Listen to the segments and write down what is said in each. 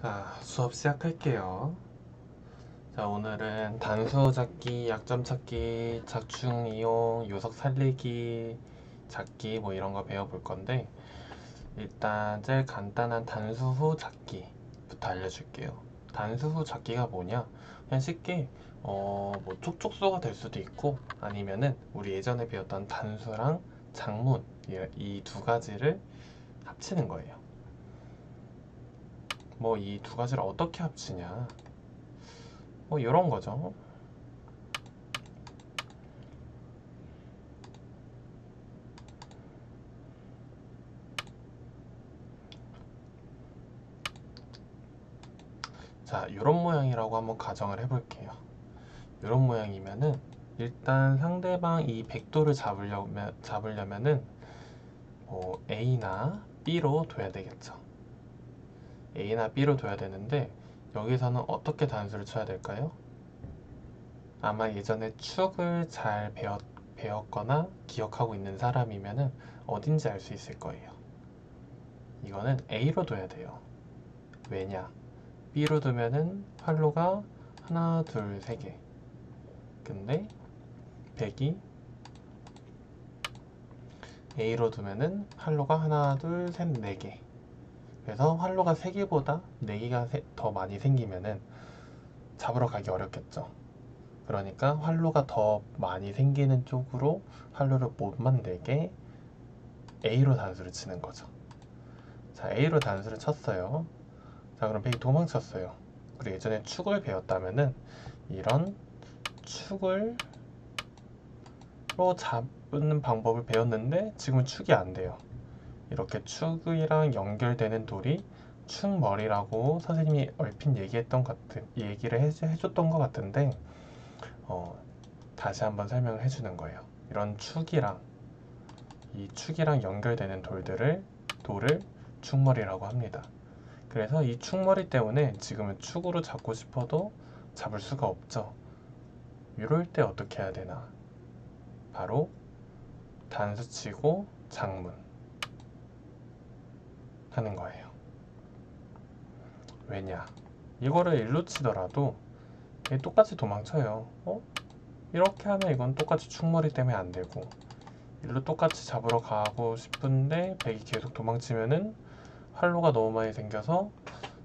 자, 수업 시작할게요. 자, 오늘은 단수 찾기, 약점 찾기, 작중 이용, 요석 살리기, 찾기 뭐 이런 거 배워볼 건데, 일단 제일 간단한 단수 후 찾기부터 알려줄게요. 단수 후 찾기가 뭐냐? 그냥 쉽게 뭐 촉촉수가 될 수도 있고, 아니면은 우리 예전에 배웠던 단수랑 작문 이 두 가지를 합치는 거예요. 뭐 이 두 가지를 어떻게 합치냐? 뭐 이런 거죠. 자, 이런 모양이라고 한번 가정을 해볼게요. 이런 모양이면은 일단 상대방 이 백도를 잡으려면은 뭐 A나 B로 둬야 되겠죠. A나 B로 둬야 되는데 여기서는 어떻게 단수를 쳐야 될까요? 아마 예전에 축을 잘 배웠거나 기억하고 있는 사람이면은 어딘지 알 수 있을 거예요. 이거는 A로 둬야 돼요. 왜냐? B로 두면은 활로가 하나, 둘, 세 개. 근데 100이 A로 두면은 활로가 하나, 둘, 셋, 네 개. 그래서 활로가 3개보다 4개가 더 많이 생기면은 잡으러 가기 어렵겠죠. 그러니까 활로가 더 많이 생기는 쪽으로 활로를 못 만들게 A로 단수를 치는 거죠. 자, A로 단수를 쳤어요. 자, 그럼 100이 도망쳤어요. 그리고 예전에 축을 배웠다면은 이런 축을 로 잡는 방법을 배웠는데 지금은 축이 안 돼요. 이렇게 축이랑 연결되는 돌이 축머리라고 선생님이 얼핏 얘기를 해줬던 것 같은데 어, 다시 한번 설명을 해주는 거예요. 이런 이 축이랑 연결되는 돌을 축머리라고 합니다. 그래서 이 축머리 때문에 지금은 축으로 잡고 싶어도 잡을 수가 없죠. 이럴 때 어떻게 해야 되나? 바로 단수치고 장문 하는 거예요. 왜냐? 이거를 일로 치더라도 똑같이 도망쳐요. 이렇게 하면 이건 똑같이 축머리 때문에 안 되고 일로 똑같이 잡으러 가고 싶은데 백이 계속 도망치면은 활로가 너무 많이 생겨서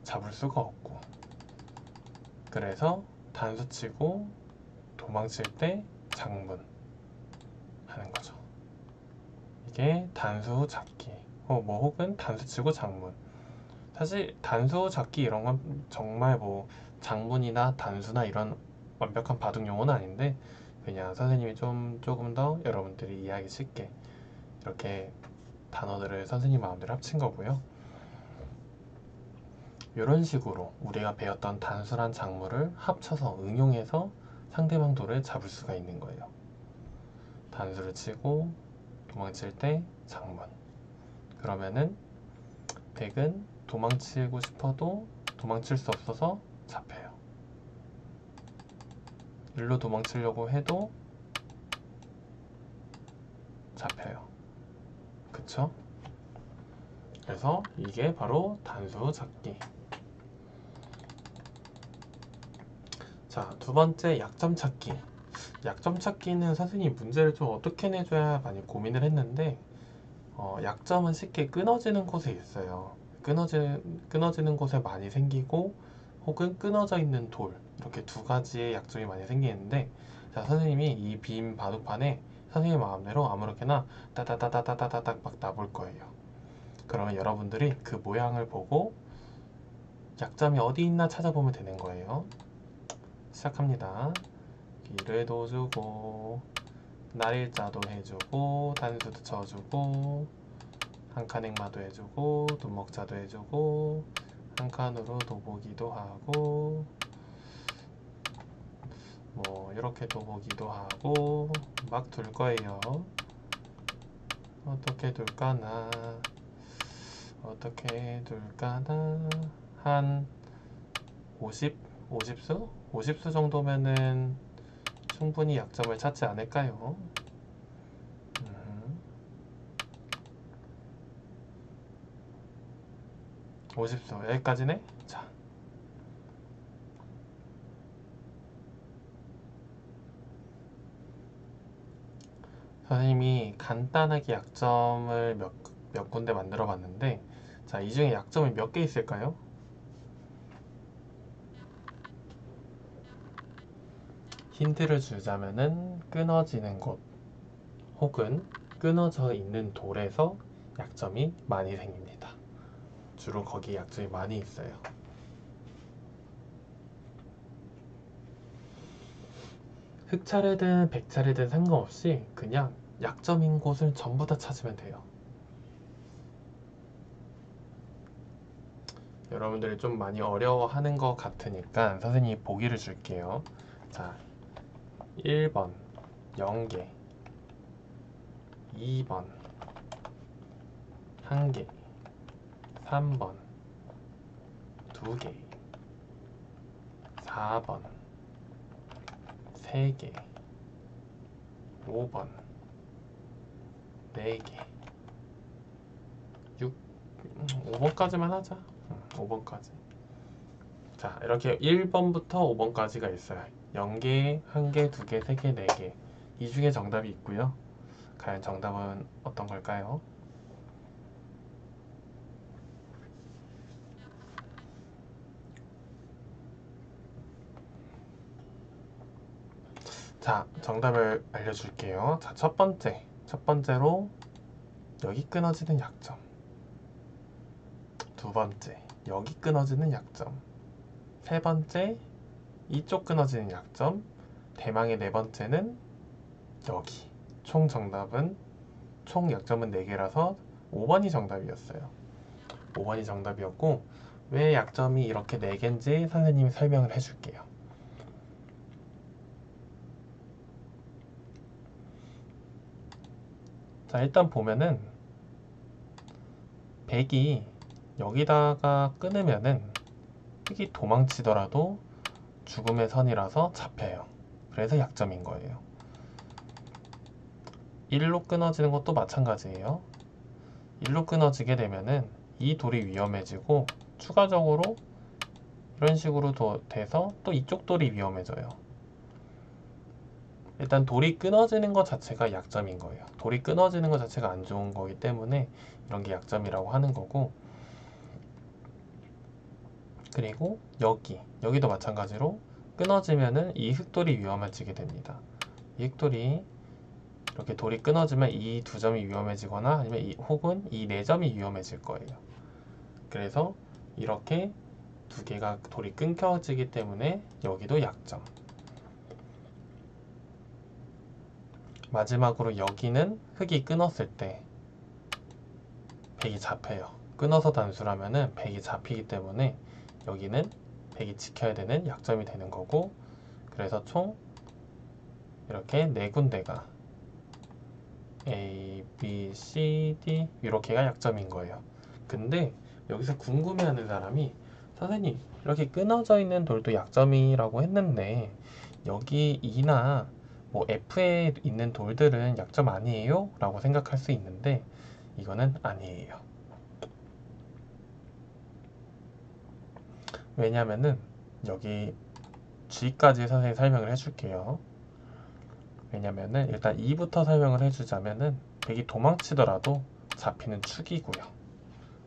잡을 수가 없고 그래서 단수치고 도망칠 때 장문 하는 거죠. 이게 단수 잡기 뭐 혹은 단수치고 장문. 사실 단수 잡기 이런 건 정말 뭐 장문이나 단수나 이런 완벽한 바둑 용어는 아닌데 그냥 선생님이 조금 더 여러분들이 이해하기 쉽게 이렇게 단어들을 선생님 마음대로 합친 거고요. 이런 식으로 우리가 배웠던 단수란 작물을 합쳐서 응용해서 상대방 돌을 잡을 수가 있는 거예요. 단수를 치고 도망칠 때 장문. 그러면은 백은 도망치고 싶어도 도망칠 수 없어서 잡혀요. 일로 도망치려고 해도 잡혀요. 그쵸? 그래서 이게 바로 단수 잡기. 자, 두 번째 약점 찾기. 약점 찾기는 선생님이 문제를 좀 어떻게 내줘야 많이 고민을 했는데 약점은 쉽게 끊어지는 곳에 있어요. 끊어지는 곳에 많이 생기고 혹은 끊어져 있는 돌 이렇게 두 가지의 약점이 많이 생기는데 자, 선생님이 이 빈 바둑판에 선생님 마음대로 아무렇게나 따다다다다다닥 막 놔볼 거예요. 그러면 여러분들이 그 모양을 보고 약점이 어디 있나 찾아보면 되는 거예요. 시작합니다. 길을도 주고 날일자도 해주고 단수도 쳐주고 한 칸 행마도 해주고 돈먹자도 해주고 한 칸으로 도보기도 하고 뭐 이렇게 도보기도 하고 막 둘 거예요. 어떻게 둘까나 어떻게 둘까나 한 50수? 50수 정도면은 충분히 약점을 찾지 않을까요? 50수 여기까지네? 자, 선생님이 간단하게 약점을 몇 군데 만들어 봤는데, 자, 이 중에 약점이 몇 개 있을까요? 힌트를 주자면은 끊어지는 곳 혹은 끊어져 있는 돌에서 약점이 많이 생깁니다. 주로 거기에 약점이 많이 있어요. 흑차례든 백차례든 상관없이 그냥 약점인 곳을 전부 다 찾으면 돼요. 여러분들이 좀 많이 어려워하는 것 같으니까 선생님이 보기를 줄게요. 자, 1번 0개, 2번 1개, 3번 2개, 4번 3개, 5번 4개, 5번까지만 하자. 5번까지. 자, 이렇게 1번부터 5번까지가 있어요. 0개, 1개, 2개, 3개, 4개. 이 중에 정답이 있고요. 과연 정답은 어떤 걸까요? 자, 정답을 알려줄게요. 자, 첫 번째로 여기 끊어지는 약점. 두 번째, 여기 끊어지는 약점. 세 번째, 이쪽 끊어지는 약점. 대망의 네 번째는 여기. 총 약점은 4개라서 5번이 정답이었어요. 5번이 정답이었고, 왜 약점이 이렇게 4개인지 선생님이 설명을 해줄게요. 자, 일단 보면은 100이 여기다가 끊으면은 흑이 도망치더라도 죽음의 선이라서 잡혀요. 그래서 약점인 거예요. 1로 끊어지는 것도 마찬가지예요. 1로 끊어지게 되면은 이 돌이 위험해지고 추가적으로 이런 식으로 돼서 또 이쪽 돌이 위험해져요. 일단 돌이 끊어지는 것 자체가 약점인 거예요. 돌이 끊어지는 것 자체가 안 좋은 거기 때문에 이런 게 약점이라고 하는 거고, 그리고 여기도 마찬가지로 끊어지면은 이 흑돌이 위험해지게 됩니다. 이 흑돌이 이렇게 돌이 끊어지면 이 두 점이 위험해지거나 아니면 혹은 이 네 점이 위험해질 거예요. 그래서 이렇게 두 개가 돌이 끊겨지기 때문에 여기도 약점. 마지막으로 여기는 흑이 끊었을 때 100이 잡혀요. 끊어서 단수라면은 100이 잡히기 때문에 여기는 100이 지켜야 되는 약점이 되는 거고, 그래서 총 이렇게 네 군데가 A, B, C, D 이렇게가 약점인 거예요. 근데 여기서 궁금해하는 사람이, 선생님 이렇게 끊어져 있는 돌도 약점이라고 했는데 여기 E나 뭐 F에 있는 돌들은 약점 아니에요? 라고 생각할 수 있는데 이거는 아니에요. 왜냐면은 여기 G까지 선생님이 설명을 해줄게요. 왜냐면은 일단 E부터 설명을 해주자면은 100이 도망치더라도 잡히는 축이고요.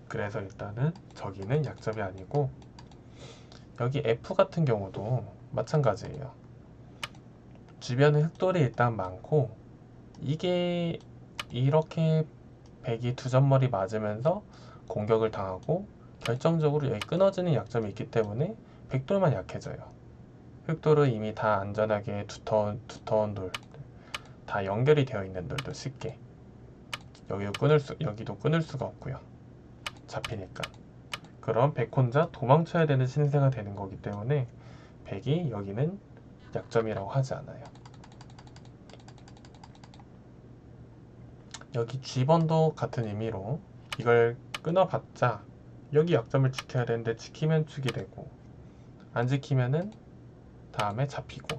그래서 일단은 저기는 약점이 아니고, 여기 F 같은 경우도 마찬가지예요. 주변에 흑돌이 일단 많고, 이게 이렇게 100이 두 점머리 맞으면서 공격을 당하고 결정적으로 여기 끊어지는 약점이 있기 때문에 백돌만 약해져요. 흑돌은 이미 다 안전하게 두터운 돌, 다 연결이 되어 있는 돌도 쉽게 여기도 끊을 수가 없고요. 잡히니까. 그럼 백 혼자 도망쳐야 되는 신세가 되는 거기 때문에 백이 여기는 약점이라고 하지 않아요. 여기 G번도 같은 의미로 이걸 끊어봤자 여기 약점을 지켜야 되는데 지키면 축이 되고 안 지키면은 다음에 잡히고,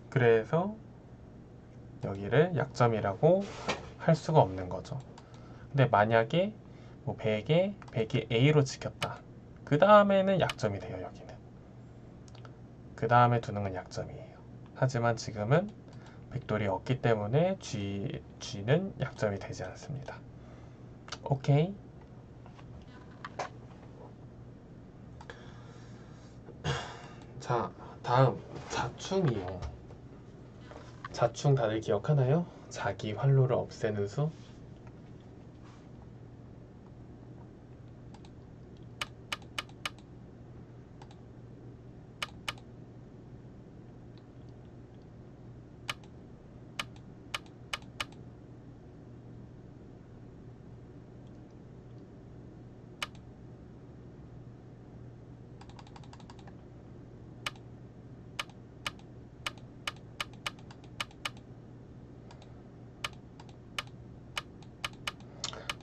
그래서 여기를 약점이라고 할 수가 없는 거죠. 근데 만약에 뭐 100이 A로 지켰다. 그 다음에는 약점이 돼요. 여기는 그 다음에 두는 건 약점이에요. 하지만 지금은 벡돌이 없기 때문에 G는 약점이 되지 않습니다. 오케이. 자, 다음 자충 이용. 자충 다들 기억하나요? 자기 활로를 없애는 수.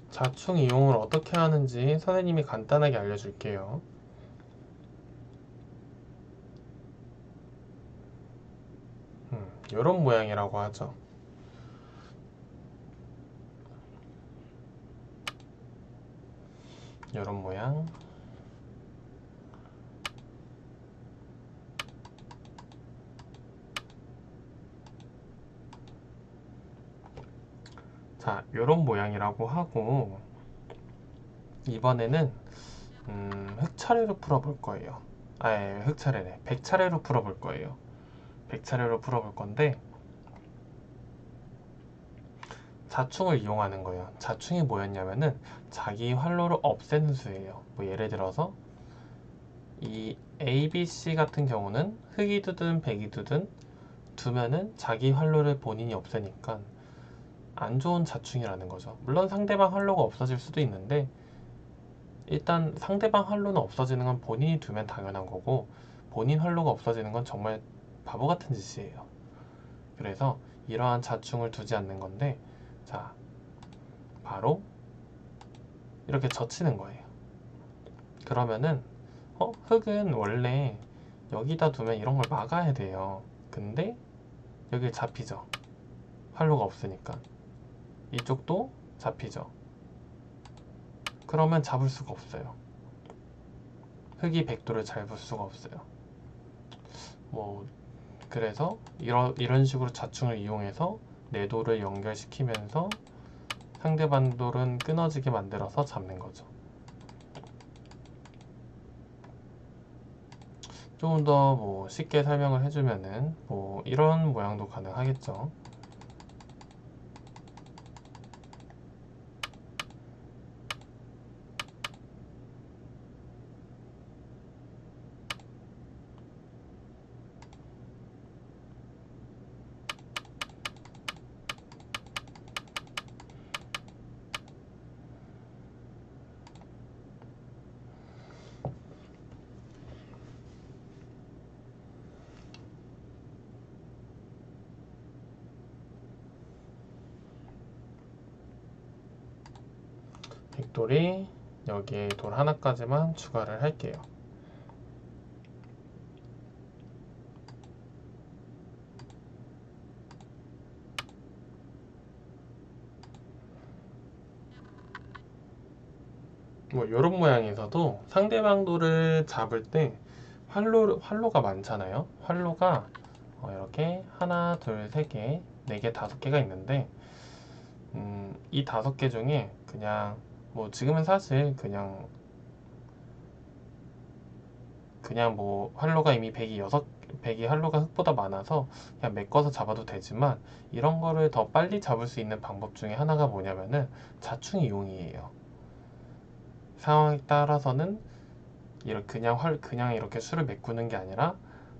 자충 이용을 어떻게 하는지 선생님이 간단하게 알려줄게요. 이런 모양이라고 하죠. 이런 모양. 자, 이런 모양이라고 하고 이번에는 흑차례로 풀어볼 거예요. 흑차례네. 100차례로 풀어볼 거예요. 100차례로 풀어볼 건데 자충을 이용하는 거예요. 자충이 뭐였냐면은 자기 활로를 없애는 수예요. 뭐 예를 들어서 이 A, B, C 같은 경우는 흑이 두든 백이 두든 두면은 자기 활로를 본인이 없애니까 안 좋은 자충이라는 거죠. 물론 상대방 활로가 없어질 수도 있는데 일단 상대방 활로는 없어지는 건 본인이 두면 당연한 거고 본인 활로가 없어지는 건 정말 바보 같은 짓이에요. 그래서 이러한 자충을 두지 않는 건데 자, 바로 이렇게 젖히는 거예요. 그러면은 흙은 원래 여기다 두면 이런 걸 막아야 돼요. 근데 여기 잡히죠. 활로가 없으니까. 이쪽도 잡히죠. 그러면 잡을 수가 없어요. 흙이 백도를 잡을 수가 없어요. 뭐 그래서 이런 식으로 자충을 이용해서 내도를 연결시키면서 상대방 돌은 끊어지게 만들어서 잡는 거죠. 조금 더 뭐 쉽게 설명을 해주면은 뭐 이런 모양도 가능하겠죠. 백돌이 여기에 돌 하나까지만 추가를 할게요. 뭐 이런 모양에서도 상대방 돌을 잡을 때 활로가 많잖아요. 활로가 이렇게 하나, 둘, 세 개, 네 개, 다섯 개가 있는데 이 다섯 개 중에 그냥 뭐 지금은 사실 그냥 뭐 활로가 이미 100이 활로가 흙보다 많아서 그냥 메꿔서 잡아도 되지만 이런 거를 더 빨리 잡을 수 있는 방법 중에 하나가 뭐냐면은 자충 이용이에요. 상황에 따라서는 그냥 이렇게 수를 메꾸는 게 아니라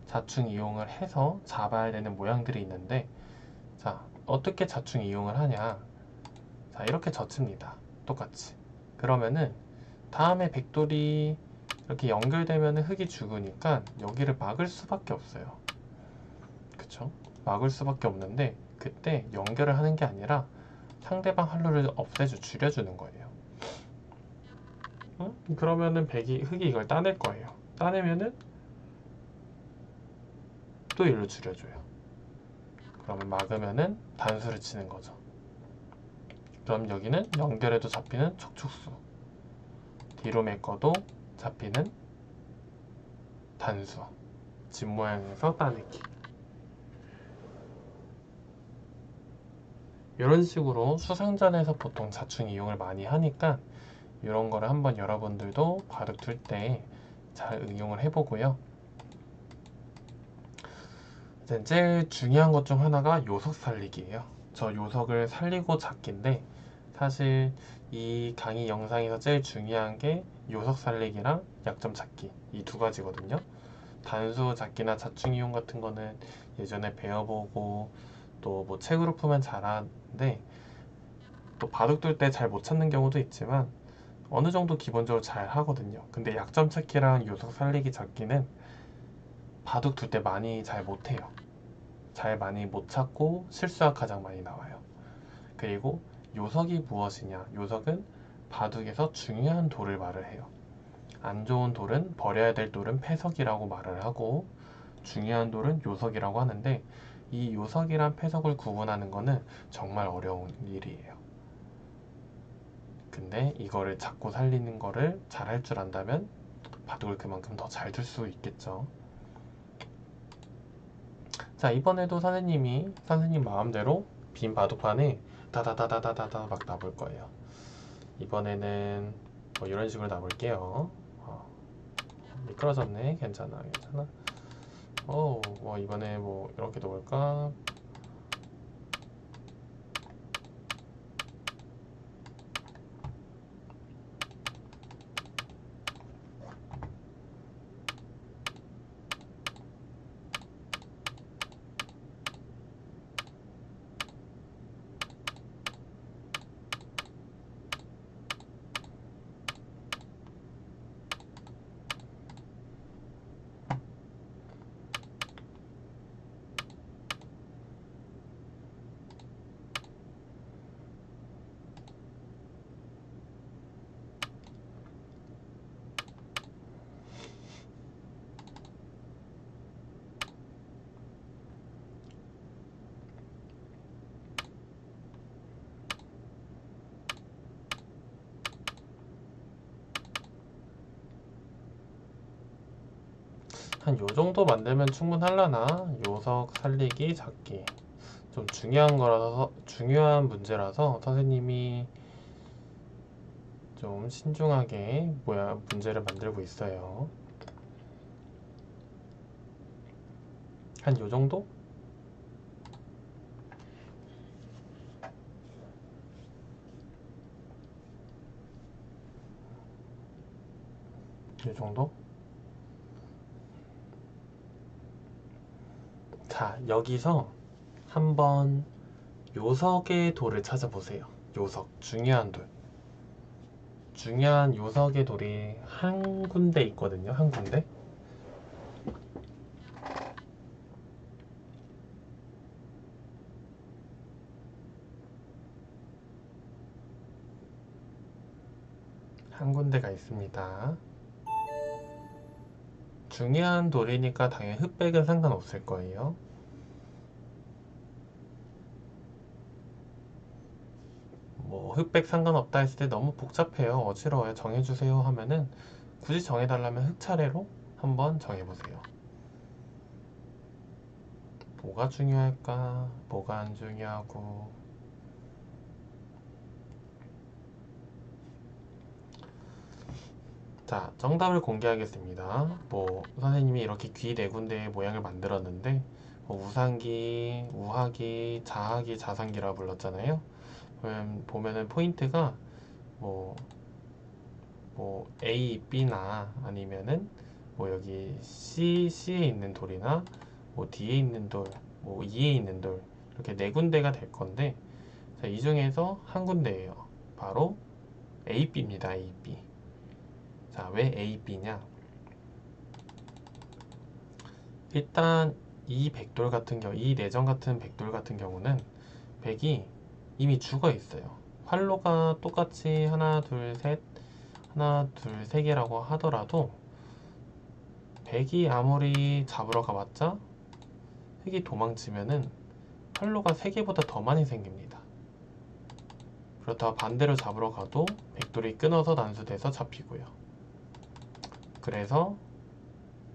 자충 이용을 해서 잡아야 되는 모양들이 있는데 자, 어떻게 자충 이용을 하냐? 자, 이렇게 젖힙니다. 똑같이. 그러면은 다음에 백돌이 이렇게 연결되면 흙이 죽으니까 여기를 막을 수밖에 없어요. 그쵸? 막을 수밖에 없는데 그때 연결을 하는 게 아니라 상대방 활로를 줄여주는 거예요. 그러면은 흙이 이걸 따낼 거예요. 따내면은 또 일로 줄여줘요. 그러면 막으면은 단수를 치는 거죠. 그럼 여기는 연결해도 잡히는 척축수, 뒤로 메꿔도 잡히는 단수, 집 모양에서 따내기. 이런 식으로 수상전에서 보통 자충 이용을 많이 하니까 이런 거를 한번 여러분들도 바둑 둘 때 잘 응용을 해보고요. 이제 제일 중요한 것 중 하나가 요석 살리기예요. 저 요석을 살리고 잡기인데 사실 이 강의 영상에서 제일 중요한 게 요석 살리기랑 약점 찾기 이 두 가지거든요. 단수 잡기나 자충 이용 같은 거는 예전에 배워보고 또 뭐 책으로 풀면 잘하는데 또 바둑 둘 때 잘 못 찾는 경우도 있지만 어느 정도 기본적으로 잘 하거든요. 근데 약점 찾기랑 요석 살리기 잡기는 바둑 둘 때 많이 잘 못해요. 잘 많이 못 찾고 실수가 가장 많이 나와요. 그리고 요석이 무엇이냐? 요석은 바둑에서 중요한 돌을 말을 해요. 안 좋은 돌은 버려야 될 돌은 패석이라고 말을 하고 중요한 돌은 요석이라고 하는데 이 요석이랑 패석을 구분하는 거는 정말 어려운 일이에요. 근데 이거를 잡고 살리는 거를 잘 할 줄 안다면 바둑을 그만큼 더 잘 둘 수 있겠죠. 자, 이번에도 선생님 마음대로 빈 바둑판에 다다다다다다다 막 놔볼 거예요. 이번에는 뭐 이런 식으로 놔볼게요. 미끄러졌네. 괜찮아, 괜찮아. 뭐 이번에 뭐 이렇게 놓을까? 한 요 정도 만들면 충분하려나? 요석 살리기 잡기. 좀 중요한 문제라서 선생님이 좀 신중하게 문제를 만들고 있어요. 한 요 정도? 요 정도? 자, 여기서 한번 요석의 돌을 찾아보세요. 요석, 중요한 돌. 중요한 요석의 돌이 한 군데 있거든요. 한 군데. 한 군데가 있습니다. 중요한 돌이니까 당연히 흑백은 상관없을 거예요. 뭐 흑백 상관없다 했을 때 너무 복잡해요. 어지러워요. 정해주세요 하면은 굳이 정해달라면 흑 차례로 한번 정해보세요. 뭐가 중요할까? 뭐가 안 중요하고. 자, 정답을 공개하겠습니다. 뭐 선생님이 이렇게 귀 네 군데의 모양을 만들었는데 뭐 우상기, 우하기, 자하기, 자상기라고 불렀잖아요. 보면은 포인트가 뭐, 뭐 A, B나 아니면은 뭐 여기 C에 있는 돌이나 뭐 D에 있는 돌, 뭐 E에 있는 돌 이렇게 네 군데가 될 건데 자, 이 중에서 한 군데예요. 바로 A, B입니다. A, B. 자, 왜 A, B냐? 일단 이 백돌 같은 경우, 이 내전 같은 백돌 같은 경우는 백이 이미 죽어 있어요. 활로가 똑같이 하나, 둘, 셋, 하나, 둘, 세 개라고 하더라도 백이 아무리 잡으러 가봤자 흑이 도망치면은 활로가 세 개보다 더 많이 생깁니다. 그렇다고 반대로 잡으러 가도 백돌이 끊어서 단수돼서 잡히고요. 그래서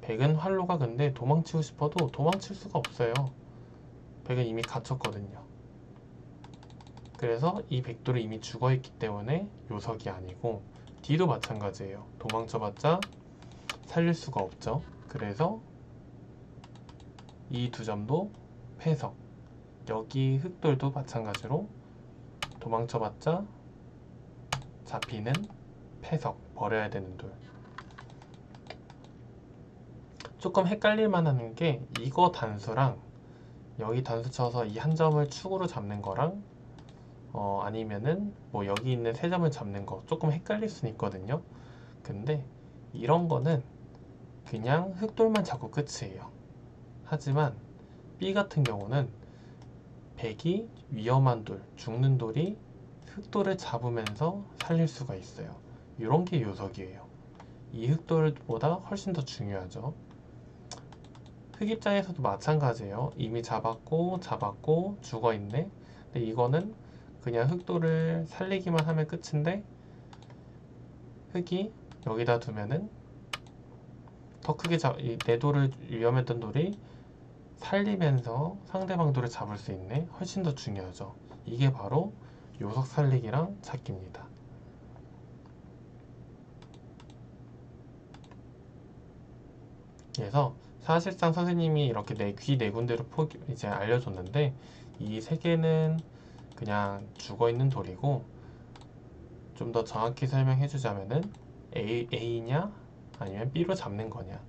백은 활로가 근데 도망치고 싶어도 도망칠 수가 없어요. 백은 이미 갇혔거든요. 그래서 이 백돌이 이미 죽어있기 때문에 요석이 아니고, D도 마찬가지예요. 도망쳐봤자 살릴 수가 없죠. 그래서 이 두 점도 패석. 여기 흑돌도 마찬가지로 도망쳐봤자 잡히는 패석, 버려야 되는 돌. 조금 헷갈릴만 하는 게 이거 단수랑 여기 단수 쳐서 이 한 점을 축으로 잡는 거랑 아니면은 뭐 여기 있는 세 점을 잡는 거 조금 헷갈릴 수는 있거든요. 근데 이런 거는 그냥 흑돌만 잡고 끝이에요. 하지만 B 같은 경우는 백이 위험한 돌, 죽는 돌이 흑돌을 잡으면서 살릴 수가 있어요. 이런 게 요석이에요. 이 흑돌보다 훨씬 더 중요하죠. 흑 입장에서도 마찬가지예요. 이미 잡았고 죽어있네. 근데 이거는 그냥 흑돌을 살리기만 하면 끝인데, 흑이 여기다 두면은 더 크게 내 돌을 위험했던 돌이 살리면서 상대방 돌을 잡을 수 있네. 훨씬 더 중요하죠. 이게 바로 요석 살리기랑 찾기입니다. 그래서 사실상 선생님이 이렇게 귀 네 군데로 이제 알려줬는데, 이 세 개는 그냥 죽어있는 돌이고, 좀 더 정확히 설명해 주자면은 A냐 아니면 B로 잡는 거냐,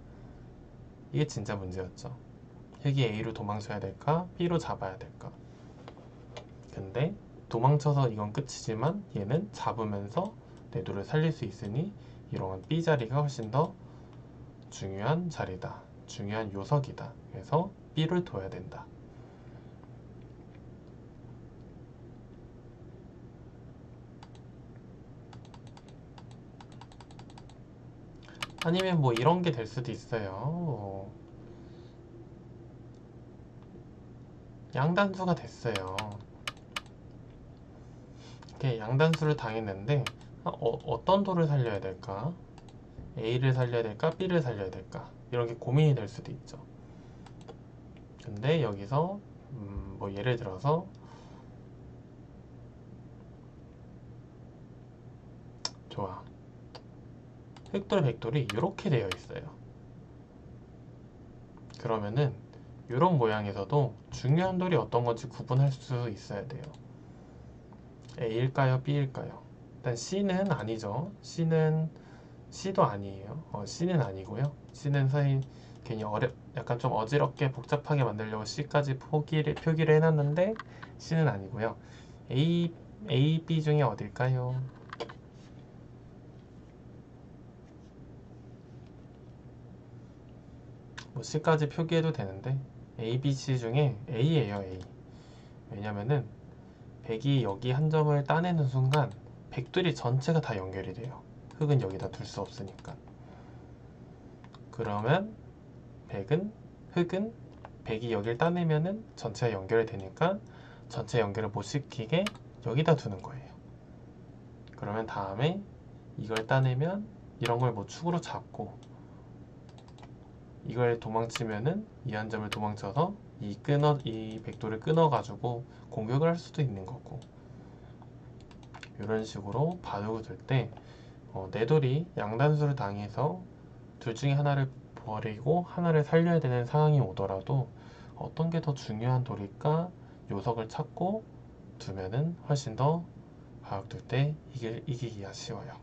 이게 진짜 문제였죠. 흑이 A로 도망쳐야 될까 B로 잡아야 될까. 근데 도망쳐서 이건 끝이지만 얘는 잡으면서 내 돌을 살릴 수 있으니 이런 B 자리가 훨씬 더 중요한 자리다, 중요한 요석이다. 그래서 B를 둬야 된다. 아니면 뭐 이런 게 될 수도 있어요. 양단수가 됐어요. 이렇게 양단수를 당했는데 어떤 돌을 살려야 될까? A를 살려야 될까? B를 살려야 될까? 이런 게 고민이 될 수도 있죠. 근데 여기서 뭐 예를 들어서 좋아, 흑돌 백돌이 이렇게 되어 있어요. 그러면은 이런 모양에서도 중요한 돌이 어떤 건지 구분할 수 있어야 돼요. A일까요? B일까요? 일단 C는 아니죠. C도 아니에요. C는 아니고요. C는 사실 괜히 약간 좀 어지럽게 복잡하게 만들려고 C까지 표기를 해놨는데 C는 아니고요. A, B 중에 어딜까요? 뭐 C까지 표기해도 되는데 A, B, C 중에 A예요, A. 왜냐면은 백이 여기 한 점을 따내는 순간 백들이 전체가 다 연결이 돼요. 흑은 여기다 둘 수 없으니까. 그러면 흑은 백이 여기를 따내면은 전체가 연결이 되니까 전체 연결을 못 시키게 여기다 두는 거예요. 그러면 다음에 이걸 따내면 이런 걸 뭐 축으로 잡고, 이걸 도망치면은 이 한 점을 도망쳐서 이 백도를 끊어가지고 공격을 할 수도 있는 거고, 이런 식으로 바둑을 둘 때 내 돌이 양단수를 당해서 둘 중에 하나를 버리고 하나를 살려야 되는 상황이 오더라도 어떤 게 더 중요한 돌일까 요석을 찾고 두면은 훨씬 더 바둑 둘 때 이기기가 쉬워요.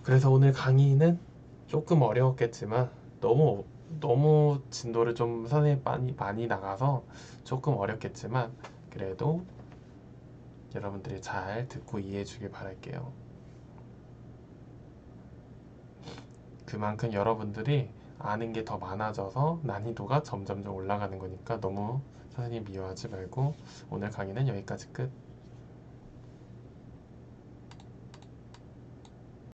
그래서 오늘 강의는 조금 어려웠겠지만 너무 진도를 좀 선생님이 많이 나가서 조금 어렵겠지만 그래도 여러분들이 잘 듣고 이해해 주길 바랄게요. 그만큼 여러분들이 아는 게 더 많아져서 난이도가 점점 올라가는 거니까 너무 선생님 미워하지 말고, 오늘 강의는 여기까지 끝.